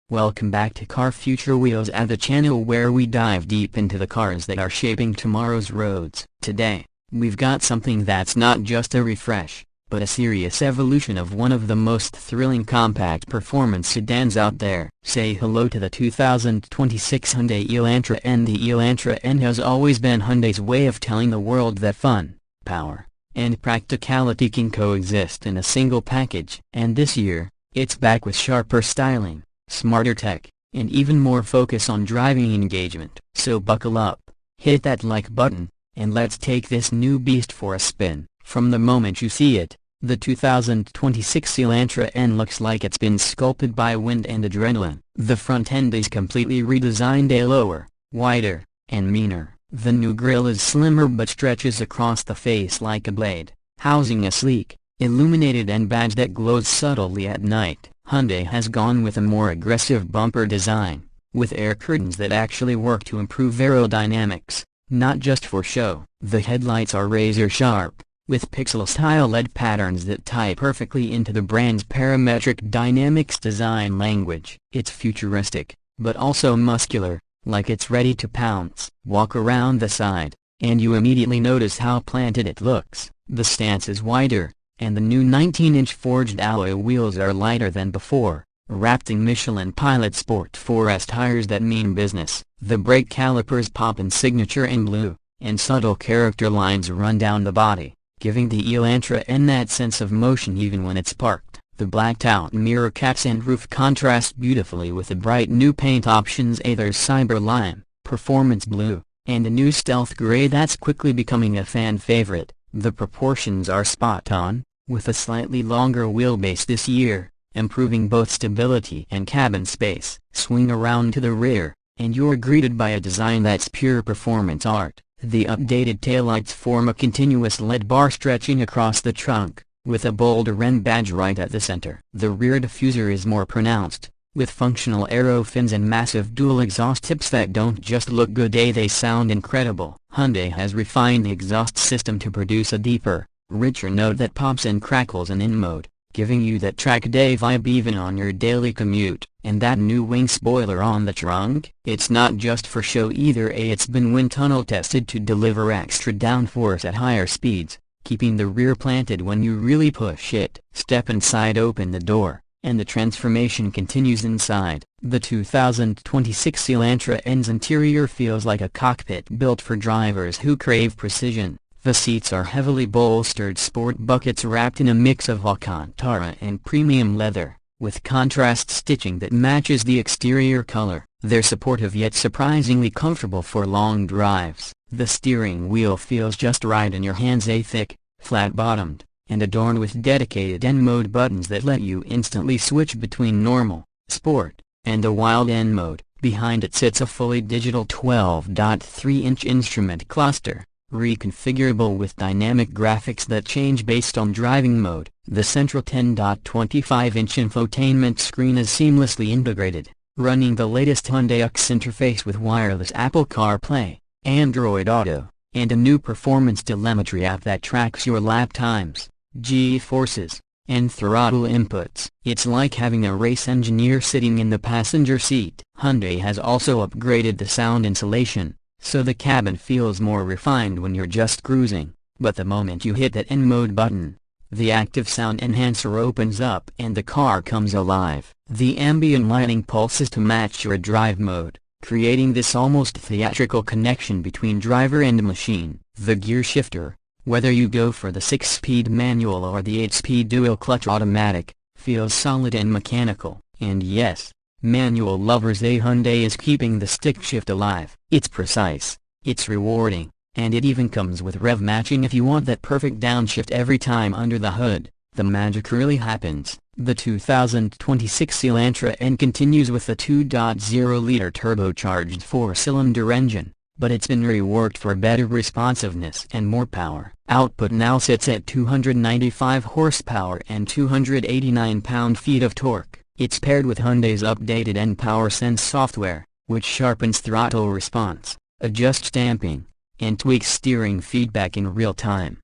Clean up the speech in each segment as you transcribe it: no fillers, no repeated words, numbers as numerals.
Welcome back to Car Future Wheelz, at the channel where we dive deep into the cars that are shaping tomorrow's roads. Today, we've got something that's not just a refresh, but a serious evolution of one of the most thrilling compact performance sedans out there. Say hello to the 2026 Hyundai Elantra N. The Elantra N has always been Hyundai's way of telling the world that fun, power, and practicality can coexist in a single package. And this year, it's back with sharper styling, smarter tech, and even more focus on driving engagement. So buckle up, hit that like button, and let's take this new beast for a spin. From the moment you see it, the 2026 Elantra N looks like it's been sculpted by wind and adrenaline. The front end is completely redesigned, a lower, wider, and meaner. The new grille is slimmer but stretches across the face like a blade, housing a sleek, illuminated end badge that glows subtly at night. Hyundai has gone with a more aggressive bumper design, with air curtains that actually work to improve aerodynamics, not just for show. The headlights are razor sharp, with pixel-style LED patterns that tie perfectly into the brand's parametric dynamics design language. It's futuristic, but also muscular, like it's ready to pounce. Walk around the side, and you immediately notice how planted it looks. The stance is wider, and the new 19-inch forged alloy wheels are lighter than before, wrapped in Michelin Pilot Sport 4S tires that mean business. The brake calipers pop in signature in blue, and subtle character lines run down the body, giving the Elantra N that sense of motion even when it's parked. The blacked-out mirror caps and roof contrast beautifully with the bright new paint options. There's Cyber Lime, Performance Blue, and a new Stealth Gray that's quickly becoming a fan favorite. The proportions are spot on, with a slightly longer wheelbase this year, improving both stability and cabin space. Swing around to the rear, and you're greeted by a design that's pure performance art. The updated taillights form a continuous LED bar stretching across the trunk, with a bolder N badge right at the center. The rear diffuser is more pronounced, with functional aero fins and massive dual exhaust tips that don't just look good, they sound incredible. Hyundai has refined the exhaust system to produce a deeper, richer note that pops and crackles in mode, giving you that track day vibe even on your daily commute. And that new wing spoiler on the trunk, it's not just for show either. It's been wind tunnel tested to deliver extra downforce at higher speeds, keeping the rear planted when you really push it. Step inside, open the door, and the transformation continues inside. The 2026 Elantra N's interior feels like a cockpit built for drivers who crave precision. The seats are heavily bolstered sport buckets wrapped in a mix of Alcantara and premium leather, with contrast stitching that matches the exterior color. They're supportive yet surprisingly comfortable for long drives. The steering wheel feels just right in your hands, thick, flat-bottomed, and adorned with dedicated N-mode buttons that let you instantly switch between normal, sport, and the wild N mode. Behind it sits a fully digital 12.3-inch instrument cluster, reconfigurable with dynamic graphics that change based on driving mode. The central 10.25-inch infotainment screen is seamlessly integrated, running the latest Hyundai UX interface with wireless Apple CarPlay, Android Auto, and a new performance telemetry app that tracks your lap times, G-forces, and throttle inputs. It's like having a race engineer sitting in the passenger seat. Hyundai has also upgraded the sound insulation, so the cabin feels more refined when you're just cruising. But the moment you hit that N-mode button, the active sound enhancer opens up and the car comes alive. The ambient lighting pulses to match your drive mode, creating this almost theatrical connection between driver and machine. The gear shifter, whether you go for the 6-speed manual or the 8-speed dual-clutch automatic, feels solid and mechanical. And yes, manual lovers, Hyundai is keeping the stick shift alive. It's precise, it's rewarding, and it even comes with rev matching if you want that perfect downshift every time under the hood. The magic really happens. The 2026 Elantra N continues with a 2.0-liter turbocharged 4-cylinder engine, but it's been reworked for better responsiveness and more power. Output now sits at 295 horsepower and 289 pound-feet of torque. It's paired with Hyundai's updated N-Power Sense software, which sharpens throttle response, adjusts damping, and tweaks steering feedback in real time.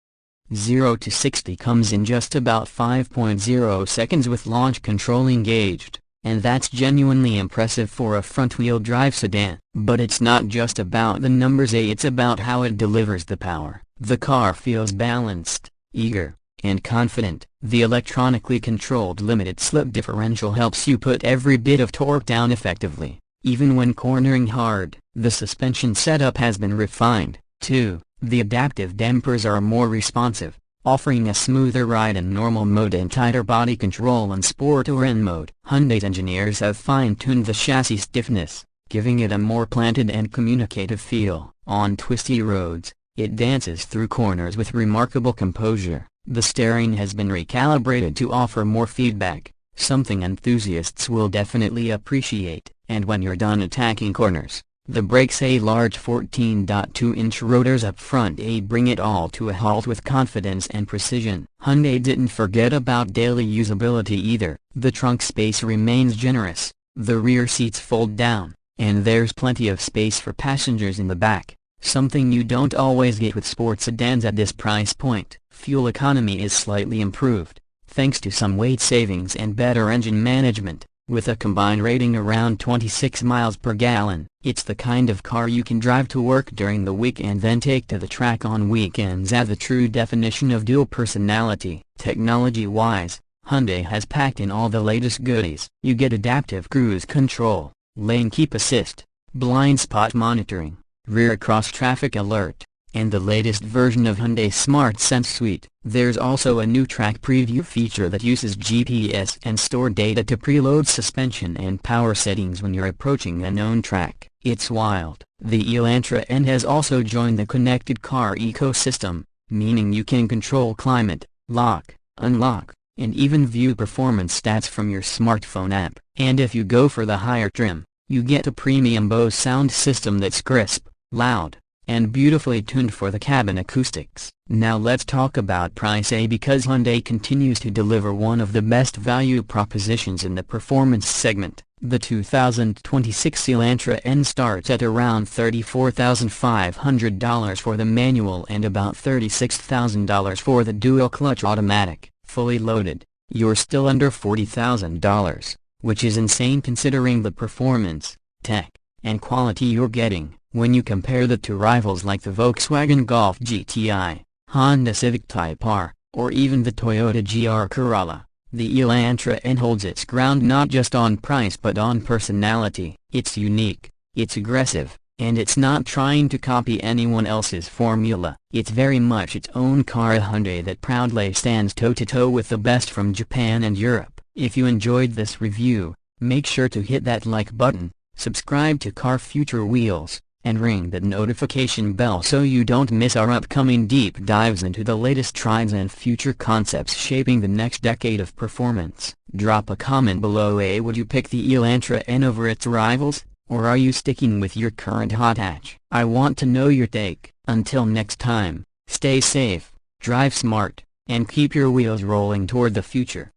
0 to 60 comes in just about 5.0 seconds with launch control engaged, and that's genuinely impressive for a front-wheel drive sedan. But it's not just about the numbers, it's about how it delivers the power. The car feels balanced, eager, and confident. The electronically controlled limited slip differential helps you put every bit of torque down effectively, even when cornering hard. The suspension setup has been refined, too. The adaptive dampers are more responsive, offering a smoother ride in normal mode and tighter body control in sport or N mode. Hyundai's engineers have fine-tuned the chassis stiffness, giving it a more planted and communicative feel. On twisty roads, it dances through corners with remarkable composure. The steering has been recalibrated to offer more feedback, something enthusiasts will definitely appreciate. And when you're done attacking corners, the brakes, large 14.2-inch rotors up front, bring it all to a halt with confidence and precision. Hyundai didn't forget about daily usability either. The trunk space remains generous, the rear seats fold down, and there's plenty of space for passengers in the back, something you don't always get with sports sedans at this price point. Fuel economy is slightly improved, thanks to some weight savings and better engine management. With a combined rating around 26 miles per gallon, it's the kind of car you can drive to work during the week and then take to the track on weekends. As the true definition of dual personality. Technology-wise, Hyundai has packed in all the latest goodies. You get adaptive cruise control, lane keep assist, blind spot monitoring, rear cross-traffic alert, and the latest version of Hyundai's Smart Sense suite. There's also a new track preview feature that uses GPS and stored data to preload suspension and power settings when you're approaching a known track. It's wild. The Elantra N has also joined the connected car ecosystem, meaning you can control climate, lock, unlock, and even view performance stats from your smartphone app. And if you go for the higher trim, you get a premium Bose sound system that's crisp, loud, and beautifully tuned for the cabin acoustics. Now let's talk about price, because Hyundai continues to deliver one of the best value propositions in the performance segment. The 2026 Elantra N starts at around $34,500 for the manual and about $36,000 for the dual-clutch automatic. Fully loaded, you're still under $40,000, which is insane considering the performance, tech, and quality you're getting. When you compare the to rivals like the Volkswagen Golf GTI, Honda Civic Type R, or even the Toyota GR Corolla, the Elantra N holds its ground not just on price but on personality. It's unique, it's aggressive, and it's not trying to copy anyone else's formula. It's very much its own car, a Hyundai that proudly stands toe-to-toe with the best from Japan and Europe. If you enjoyed this review, make sure to hit that like button, subscribe to Car Future Wheelz, and ring that notification bell so you don't miss our upcoming deep dives into the latest trends and future concepts shaping the next decade of performance. Drop a comment below. Would you pick the Elantra N over its rivals, or are you sticking with your current hot hatch? I want to know your take. Until next time, stay safe, drive smart, and keep your wheels rolling toward the future.